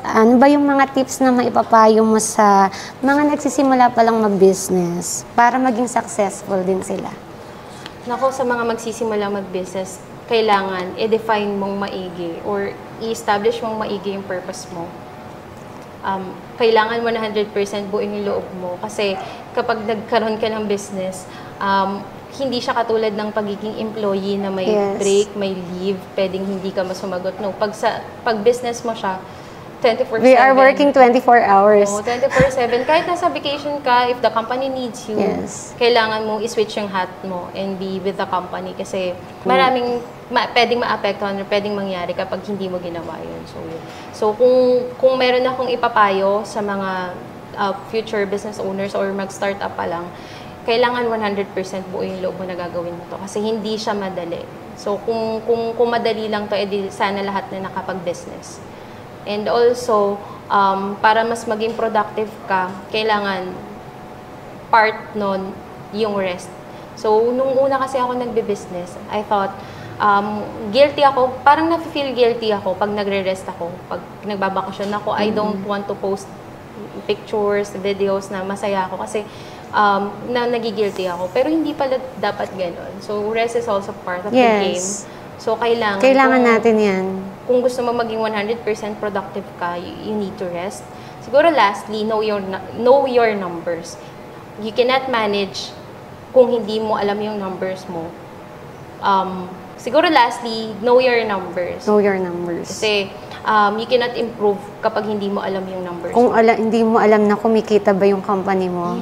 Ano ba yung mga tips na maipapayo mo sa mga nagsisimula pa lang mag-business para maging successful din sila? Nako, sa mga magsisimula mag-business, kailangan i-define mong maigi or i-establish mong maigi yung purpose mo. Kailangan 100% buuin yung loob mo kasi kapag nagkaroon ka ng business, hindi siya katulad ng pagiging employee na may break, may leave, pwedeng hindi ka masumagot. No, pag business mo siya, 24/7. We are working 24 hours. Oo, 24/7. Kahit nasa vacation ka, if the company needs you, kailangan mo i-switch yung hat mo and be with the company kasi maraming pwedeng maapektuhan or pwedeng mangyari kapag hindi mo ginawa yun. So kung meron akong ipapayo sa mga future business owners or mag-startup pa lang, kailangan 100% buo yung loob mo na gagawin mo to kasi hindi siya madali. So kung madali lang to, edi sana lahat na nakapag-business. And also, para mas maging productive ka, kailangan part nun yung rest. So, nung una kasi ako nagbe-business, I thought, guilty ako, parang nafe-feel guilty ako pag nagre-rest ako. Pag nagbabakasyon ako, I don't want to post pictures, videos na masaya ako kasi nagigilty ako. Pero hindi pala dapat ganon. So, rest is also part of the game. So, kailangan natin yan. Kung gusto mo maging 100% productive ka, you need to rest. Siguro lastly, know your numbers. You cannot manage kung hindi mo alam yung numbers mo. Siguro lastly, know your numbers. Know your numbers. Kasi you cannot improve kapag hindi mo alam yung numbers kung hindi mo alam na kumikita ba yung company mo.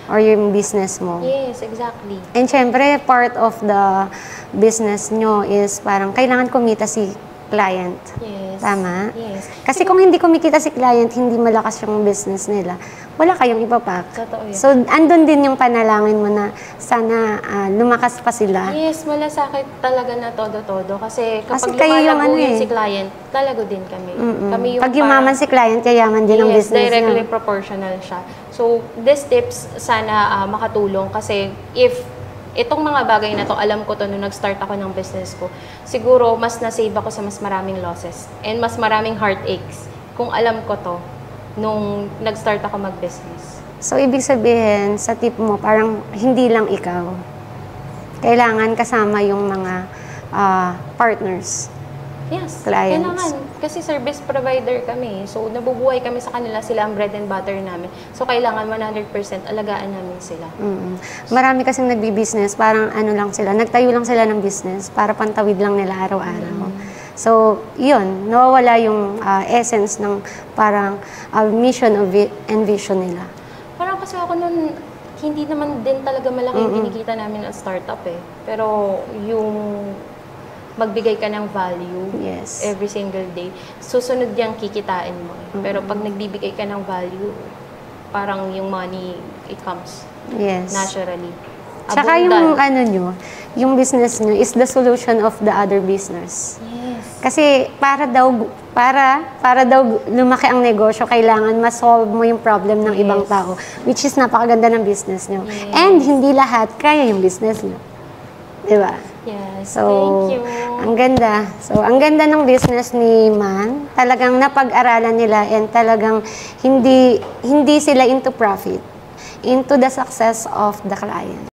Or yung business mo. Yes, exactly. And syempre, part of the business nyo is parang kailangan kumita si client. Yes. Tama? Yes. Kasi kung hindi kumikita si client, hindi malakas yung business nila, wala kayong ipapak. Totoo yan. So, andun din yung panalangin mo na sana lumakas pa sila. Yes, malasakit talaga na todo-todo. Kasi kapag lumalago yun si client, talago din kami. Kami yung pag yumaman si client, yayaman din ang business niya. Yes, directly proportional siya. So, these tips sana makatulong kasi if itong mga bagay na to, alam ko to nung nag-start ako ng business ko, siguro mas na-save ako sa mas maraming losses and mas maraming heartaches kung alam ko to nung nag-start ako mag-business. So, ibig sabihin, sa tip mo, parang hindi lang ikaw. Kailangan kasama yung mga partners. Yes, clients. Kailangan. Kasi service provider kami. So, nabubuhay kami sa kanila. Sila ang bread and butter namin. So, kailangan 100% alagaan namin sila. Marami kasing nagbi-business, parang ano lang sila, nagtayo lang sila ng business para pantawid lang nila araw-araw. So, yun, nawawala yung essence ng parang mission and vision nila. Parang kasi ako nun, hindi naman din talaga malaki yung kinikita namin at startup eh. Pero yung magbigay ka ng value every single day, susunod yung kikitain mo. Pero pag nagbibigay ka ng value, parang yung money, it comes naturally. Tsaka yung ano nyo, yung business nyo is the solution of the other business. Kasi para daw lumaki ang negosyo, kailangan ma-solve mo yung problem ng ibang tao, which is napakaganda ng business nyo. And hindi lahat kaya yung business nyo. Diba? Yes, so, thank you. Ang ganda. So, ang ganda ng business ni Man. Talagang napag-aralan nila and talagang hindi sila into profit, into the success of the client.